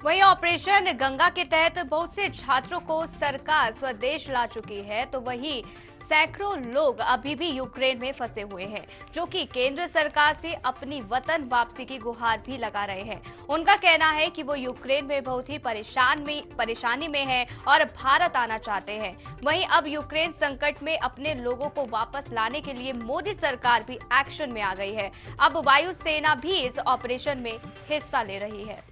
वहीं ऑपरेशन गंगा के तहत बहुत से छात्रों को सरकार स्वदेश ला चुकी है, तो वहीं सैकड़ों लोग अभी भी यूक्रेन में फंसे हुए हैं, जो कि केंद्र सरकार से अपनी वतन वापसी की गुहार भी लगा रहे हैं। उनका कहना है कि वो यूक्रेन में बहुत ही परेशानी में है और भारत आना चाहते हैं। वहीं अब यूक्रेन संकट में अपने लोगों को वापस लाने के लिए मोदी सरकार भी एक्शन में आ गई है। अब वायुसेना भी इस ऑपरेशन में हिस्सा ले रही है।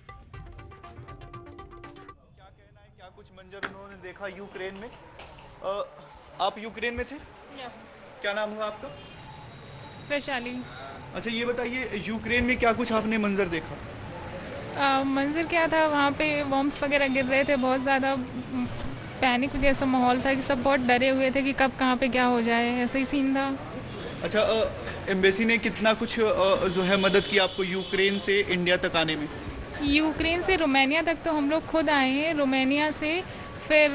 क्या कुछ मंजर उन्होंने देखा यूक्रेन में? आप यूक्रेन में थे? क्या नाम हुआ आपका? वैशाली। अच्छा, ये बताइए यूक्रेन में क्या कुछ आपने मंजर देखा? मंजर क्या था, वहाँ पे बॉम्ब्स वगैरह गिर रहे थे, बहुत ज़्यादा पैनिक जैसा माहौल था कि सब बहुत डरे हुए थे कि कब कहाँ पे क्या हो जाए, ऐसा ही सीन था। अच्छा, एम्बेसी ने कितना कुछ जो है मदद की आपको यूक्रेन से इंडिया तक आने में? यूक्रेन से रोमानिया तक तो हम लोग खुद आए हैं, रोमानिया से फिर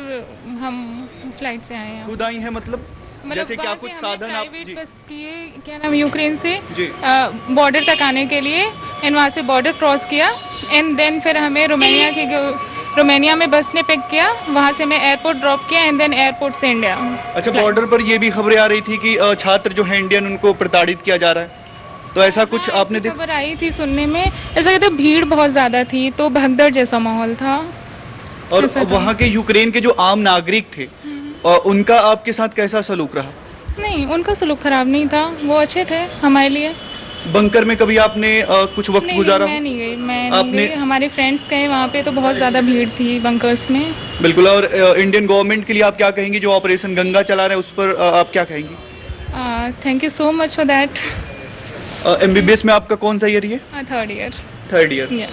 हम फ्लाइट से आए हैं। खुद आई हैं मतलब जैसे क्या कुछ साधन आप जी बस किए, क्या नाम, यूक्रेन से बॉर्डर तक आने के लिए, एंड वहाँ से बॉर्डर क्रॉस किया, एंड देन फिर हमें रोमानिया में बस ने पिक किया, वहाँ से हमें एयरपोर्ट ड्रॉप किया, एंड देन एयरपोर्ट से इंडिया। अच्छा, बॉर्डर पर ये भी खबरें आ रही थी कि छात्र जो है इंडियन उनको प्रताड़ित किया जा रहा है, तो ऐसा कुछ आपने देखा? खबर आई थी सुनने में, ऐसा कहते भीड़ बहुत ज़्यादा थी, तो भगदड़ जैसा माहौल था। और वहाँ के यूक्रेन के जो आम नागरिक थे उनका आपके साथ कैसा सलूक रहा? नहीं, उनका सलूक खराब नहीं था, वो अच्छे थे हमारे लिए। बंकर में कभी आपने कुछ वक्त गुजारा? मैं नहीं गई, हमारे फ्रेंड्स गए वहाँ पे, तो बहुत ज़्यादा भीड़ थी बंकर्स में। बिल्कुल। और इंडियन गवर्नमेंट के लिए आप क्या कहेंगी, जो ऑपरेशन गंगा चला रहे हैं उस पर आप क्या कहेंगी? Thank you so much for that. MBBS में आपका कौन सा ईयर है? Third year.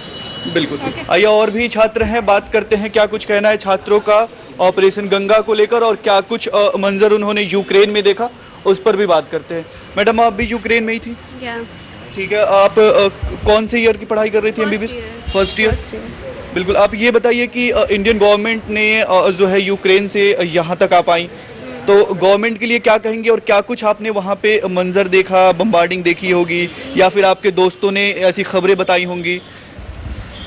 बिल्कुल। आइए और भी छात्र हैं, बात करते हैं क्या कुछ कहना है छात्रों का ऑपरेशन गंगा को लेकर और क्या कुछ मंजर उन्होंने यूक्रेन में देखा, उस पर भी बात करते हैं। मैडम, आप भी यूक्रेन में ही थी? ठीक है। आप कौन से ईयर की पढ़ाई कर रही थी? MBBS first year. बिल्कुल। आप ये बताइए कि इंडियन गवर्नमेंट ने जो है यूक्रेन से यहाँ तक आ पाई, तो गवर्नमेंट के लिए क्या कहेंगे और क्या कुछ आपने वहाँ पे मंजर देखा, बम्बार्डिंग देखी होगी या फिर आपके दोस्तों ने ऐसी खबरें बताई होंगी?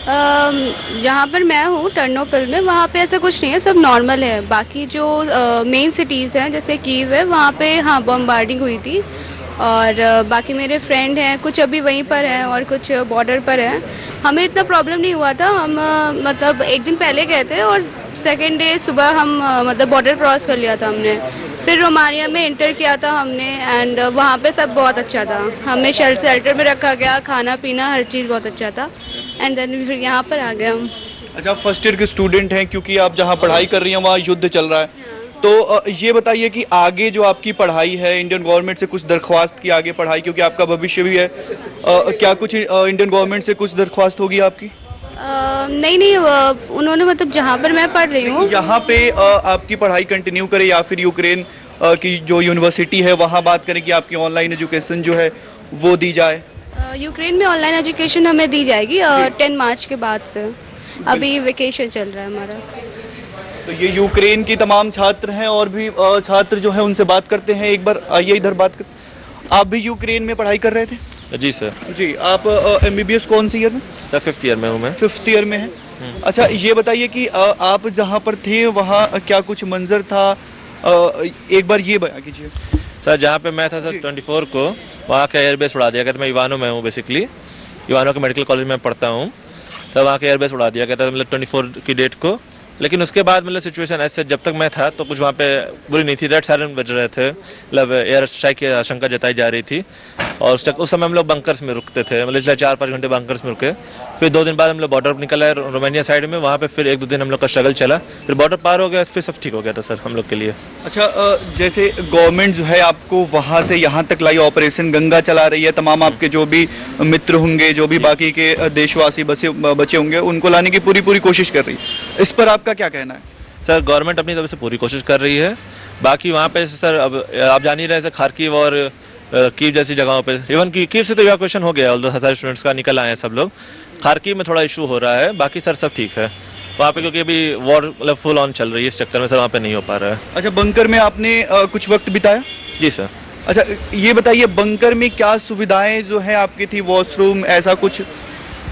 जहाँ पर मैं हूँ टर्नोपिल में, वहाँ पे ऐसा कुछ नहीं है, सब नॉर्मल है। बाकी जो मेन सिटीज़ हैं जैसे कीव है, वहाँ पे हाँ बम्बार्डिंग हुई थी, और बाकी मेरे फ्रेंड हैं, कुछ अभी वहीं पर हैं और कुछ बॉर्डर पर हैं। हमें इतना प्रॉब्लम नहीं हुआ था, हम मतलब एक दिन पहले गए थे और सेकेंड डे सुबह हम मतलब बॉर्डर क्रॉस कर लिया था हमने, फिर रोमानिया में इंटर किया था हमने, एंड वहाँ पे सब बहुत अच्छा था, हमें शेल्टर में रखा गया, खाना पीना हर चीज़ बहुत अच्छा था, एंड देन फिर यहाँ पर आ गए हम। अच्छा, फर्स्ट ईयर के स्टूडेंट हैं, क्योंकि आप जहाँ पढ़ाई कर रही हैं वहाँ युद्ध चल रहा है, तो ये बताइए कि आगे जो आपकी पढ़ाई है, इंडियन गवर्नमेंट से कुछ दरख्वास्त की आगे पढ़ाई, क्योंकि आपका भविष्य भी है, क्या कुछ इंडियन गवर्नमेंट से कुछ दरख्वास्त होगी आपकी? नहीं, उन्होंने मतलब जहाँ पर मैं पढ़ रही हूँ यहाँ पे आपकी पढ़ाई कंटिन्यू करें या फिर यूक्रेन की जो यूनिवर्सिटी है वहाँ बात करें कि आपकी ऑनलाइन एजुकेशन जो है वो दी जाए? यूक्रेन में ऑनलाइन एजुकेशन हमें दी जाएगी 10 मार्च के बाद से, अभी वेकेशन चल रहा है हमारा। तो ये यूक्रेन की तमाम छात्र हैं और भी छात्र जो है उनसे बात करते हैं। एक बार आइए इधर बात कर। आप भी यूक्रेन में पढ़ाई कर रहे थे? जी सर। जी। आप MBBS कौन सी ईयर में? 5th ईयर में हूँ मैं। 5th ईयर में है। अच्छा, ये बताइए कि आप जहाँ पर थे वहाँ क्या कुछ मंजर था, एक बार ये बयां कीजिए। सर, जहाँ पे मैं था सर 24 को वहाँ का एयरबेस उड़ा दिया गया था। मैं इवानो में हूँ, बेसिकली इवानो के मेडिकल कॉलेज में पढ़ता हूँ, तो वहाँ का एयरबेस उड़ा दिया गया था मतलब 24 की डेट को। लेकिन उसके बाद मतलब सिचुएशन ऐसे, जब तक मैं था तो कुछ वहाँ पे बुरी नहीं थी, रेड सायरन बज रहे थे, मतलब एयर स्ट्राइक की आशंका जताई जा रही थी, और उस समय हम लोग बंकर्स में रुकते थे, मतलब 4-5 घंटे बंकर्स में रुके। फिर 2 दिन बाद हम लोग बॉर्डर निकल आए रोमानिया साइड में, वहाँ पे फिर 1-2 दिन हम लोग का स्ट्रगल चला, फिर बॉर्डर पार हो गया, फिर सब ठीक हो गया था सर हम लोग के लिए। अच्छा, जैसे गवर्नमेंट जो है आपको वहाँ से यहाँ तक लाई, ऑपरेशन गंगा चला रही है, तमाम आपके जो भी मित्र होंगे, जो भी बाकी के देशवासी बचे होंगे, उनको लाने की पूरी कोशिश कर रही है, इस पर आपका क्या कहना है? सर, गवर्नमेंट अपनी तरफ से पूरी कोशिश कर रही है। बाकी वहाँ पे सर अब आप जान ही रहे हैं, खार्किव और कीव जैसी जगहों पे, इवन की कीव से तो इवैक्यूएशन हो गया, 1000 स्टूडेंट्स का निकल आए हैं सब लोग। खार्किव में थोड़ा इशू हो रहा है, बाकी सर सब ठीक है वहाँ पे, क्योंकि अभी वॉर मतलब फुल ऑन चल रही है, इस चक्कर में सर वहाँ पे नहीं हो पा रहा है। अच्छा, बंकर में आपने कुछ वक्त बिताया? जी सर। अच्छा, ये बताइए बंकर में क्या सुविधाएं जो है आपकी थी, वॉशरूम ऐसा कुछ?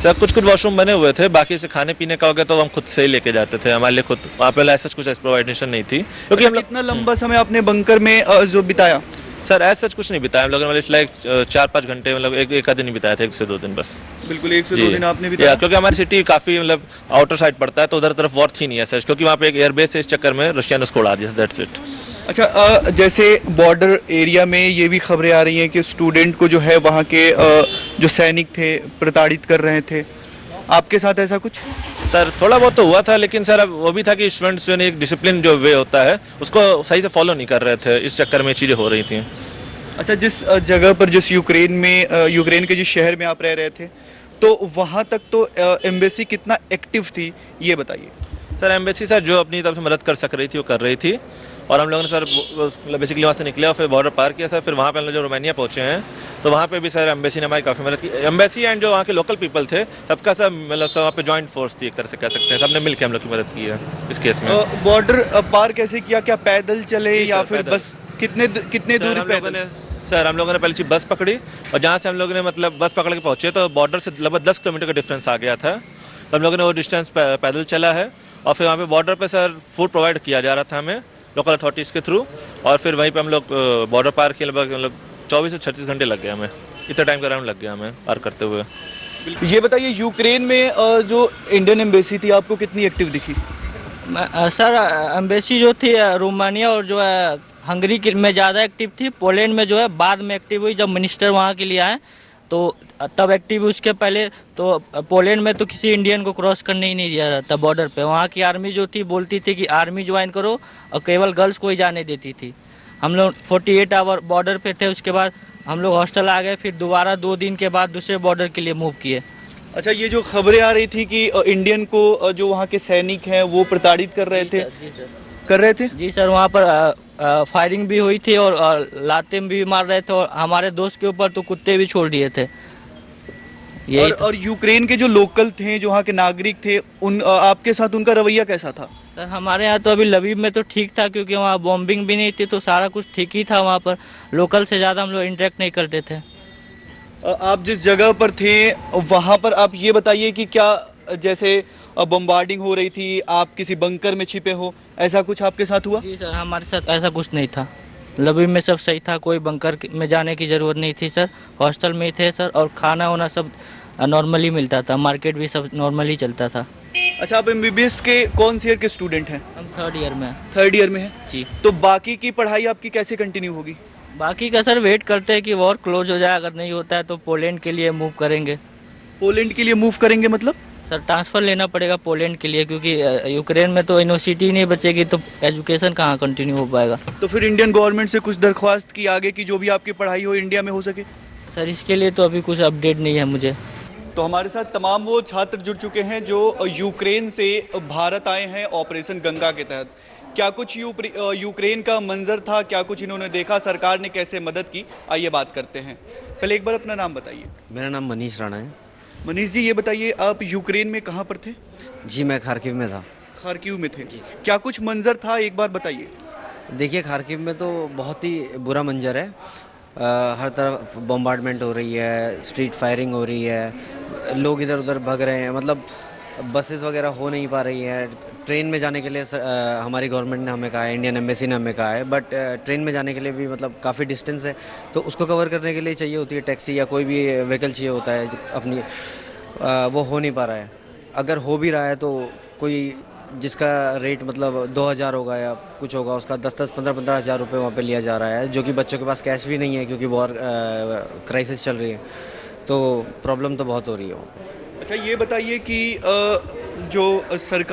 सर कुछ वॉशरूम बने हुए थे, बाकी से खाने पीने का हो गया तो हम खुद से ही लेके जाते थे, हमारे लिए खुद वहाँ पे ऐसा कुछ प्रोवाइडेशन नहीं थी, क्योंकि हम लोग कितना लंबा समय आपने बंकर में जो बिताया? सर ऐसा कुछ नहीं बिताया हम लोगों ने, लाइक 4-5 घंटे, मतलब एक आध दिन ही बिताया था, 1 से 2 दिन बस। बिल्कुल 1 से 2 दिन आपने या, बिताया? क्योंकि हमारी सिटी काफी मतलब आउटर साइड पड़ता है, तो उधर तरफ वॉर थी नहीं है सर, क्योंकि वहाँ पे एक एयरबेस है, इस चक्कर में रशिया ने उसको उड़ा दिया, दैट्स इट। अच्छा, जैसे बॉर्डर एरिया में ये भी खबरें आ रही हैं कि स्टूडेंट को जो है वहाँ के जो सैनिक थे प्रताड़ित कर रहे थे, आपके साथ ऐसा कुछ? सर थोड़ा बहुत तो हुआ था, लेकिन सर अब वो भी था कि स्टूडेंट्स जो एक डिसिप्लिन जो वे होता है उसको सही से फॉलो नहीं कर रहे थे, इस चक्कर में चीज़ें हो रही थी। अच्छा, जिस जगह पर, जिस यूक्रेन के जिस शहर में आप रह रहे थे, तो वहाँ तक तो एम्बेसी कितना एक्टिव थी, ये बताइए। सर एम्बेसी सर जो अपनी तरफ से मदद कर सक रही थी वो कर रही थी, और हम लोगों ने सर मतलब बेसिकली वहाँ से निकले और फिर बॉर्डर पार किया सर, फिर वहाँ पे हम लोग जो रोमानिया पहुँचे हैं तो वहाँ पे भी सर एम्बेसी ने हमारी काफ़ी मदद की। एम्बेसी एंड जो वहाँ के लोकल पीपल थे सबका सर मतलब सब वहाँ पे जॉइंट फोर्स थी, एक तरह से कह सकते हैं, सबने मिलकर हम लोग की मदद की है इस केस में। बॉर्डर पार कैसे किया? क्या पैदल चले या फिर बस? कितने दूरी पैदल? सर हम लोगों ने पहले बस पकड़ी, और जहाँ से हम लोगों ने मतलब बस पकड़ के पहुँचे तो बॉर्डर से लगभग 10 किलोमीटर का डिफरेंस आ गया था, तो हम लोगों ने वो डिस्टेंस पैदल चला है, और फिर वहाँ पे बॉर्डर पे सर फूड प्रोवाइड किया जा रहा था हमें लोकल अथॉरिटीज़ के थ्रू, और फिर वहीं पे हम लोग बॉर्डर पार किए, लगभग मतलब 24 से 36 घंटे लग गए हमें, इतना टाइम का राउंड लग गया हमें पार करते हुए। ये बताइए, यूक्रेन में जो इंडियन एम्बेसी थी आपको कितनी एक्टिव दिखी? सर एम्बेसी जो थी रोमानिया और जो है हंगरी में ज़्यादा एक्टिव थी, पोलैंड में जो है बाद में एक्टिव हुई, जब मिनिस्टर वहाँ के लिए आए तो तब एक्टिव हुई। उसके पहले तो पोलैंड में तो किसी इंडियन को क्रॉस करने ही नहीं दिया जाता बॉर्डर पे, वहाँ की आर्मी जो थी बोलती थी कि आर्मी ज्वाइन करो, और केवल गर्ल्स को ही जाने देती थी। हम लोग 48 आवर बॉर्डर पे थे, उसके बाद हम लोग हॉस्टल आ गए, फिर दोबारा 2 दिन के बाद दूसरे बॉर्डर के लिए मूव किए। अच्छा, ये जो खबरें आ रही थी कि इंडियन को जो वहाँ के सैनिक हैं वो प्रताड़ित कर रहे थे, कर रहे थे? जी सर, वहाँ पर फायरिंग भी हुई थी और लातें भी मार रहे थे, और हमारे दोस्त के ऊपर तो कुत्ते भी छोड़ दिए थे। और यूक्रेन के जो लोकल थे, जो वहाँ के नागरिक थे, आपके साथ उनका रवैया कैसा था? सर हमारे यहाँ तो अभी लवीव में तो ठीक था, क्योंकि वहाँ बॉम्बिंग भी नहीं थी, तो सारा कुछ ठीक ही था। वहाँ पर लोकल से ज़्यादा हम लोग इंटरेक्ट नहीं करते थे। आप जिस जगह पर थे वहाँ पर आप ये बताइए कि क्या जैसे बम्बार्डिंग हो रही थी, आप किसी बंकर में छिपे हो, ऐसा कुछ आपके साथ हुआ? जी सर, हमारे साथ ऐसा कुछ नहीं था, लवीव में सब सही था, कोई बंकर में जाने की ज़रूरत नहीं थी सर, हॉस्टल में ही थे सर, और खाना वाना सब नॉर्मली मिलता था, मार्केट भी सब नॉर्मली चलता था। अच्छा, आप एमबीबीएस के कौन से ईयर के स्टूडेंट हैं? हम 3rd ईयर में हैं। 3rd ईयर में हैं जी। तो बाकी की पढ़ाई आपकी कैसे कंटिन्यू होगी? बाकी का सर वेट करते हैं कि वॉर क्लोज हो जाए, अगर नहीं होता है तो पोलैंड के लिए मूव करेंगे। पोलैंड के लिए मूव करेंगे मतलब? सर ट्रांसफ़र लेना पड़ेगा पोलैंड के लिए, क्योंकि यूक्रेन में तो यूनिवर्सिटी नहीं बचेगी, तो एजुकेशन कहाँ कंटिन्यू हो पाएगा। तो फिर इंडियन गवर्नमेंट से कुछ दरख्वास्त की आगे की जो भी आपकी पढ़ाई हो इंडिया में हो सके? सर इसके लिए तो अभी कुछ अपडेट नहीं है मुझे। तो हमारे साथ तमाम वो छात्र जुड़ चुके हैं जो यूक्रेन से भारत आए हैं ऑपरेशन गंगा के तहत। क्या कुछ यूक्रेन का मंजर था, क्या कुछ इन्होंने देखा, सरकार ने कैसे मदद की, आइए बात करते हैं। पहले एक बार अपना नाम बताइए। मेरा नाम मनीष राणा है। मनीष जी, ये बताइए आप यूक्रेन में कहाँ पर थे? जी मैं खार्किव में था। खार्किव में थे, क्या कुछ मंजर था, एक बार बताइए। देखिए खार्किव में तो बहुत ही बुरा मंजर है, हर तरफ बम्बार्डमेंट हो रही है, स्ट्रीट फायरिंग हो रही है, लोग इधर उधर भाग रहे हैं, मतलब बसेस वगैरह हो नहीं पा रही है। ट्रेन में जाने के लिए हमारी गवर्नमेंट ने हमें कहा है, इंडियन एम्बेसी ने हमें कहा है, बट ट्रेन में जाने के लिए भी मतलब काफ़ी डिस्टेंस है, तो उसको कवर करने के लिए चाहिए होती है टैक्सी या कोई भी व्हीकल चाहिए होता है अपनी, वो हो नहीं पा रहा है। अगर हो भी रहा है तो कोई जिसका रेट मतलब 2000 होगा या कुछ होगा, उसका 10-10, 15-15 हज़ार रुपये वहाँ पे लिया जा रहा है, जो कि बच्चों के पास कैश भी नहीं है क्योंकि वॉर क्राइसिस चल रही है, तो प्रॉब्लम तो बहुत हो रही है। अच्छा, ये बताइए कि जो सरकार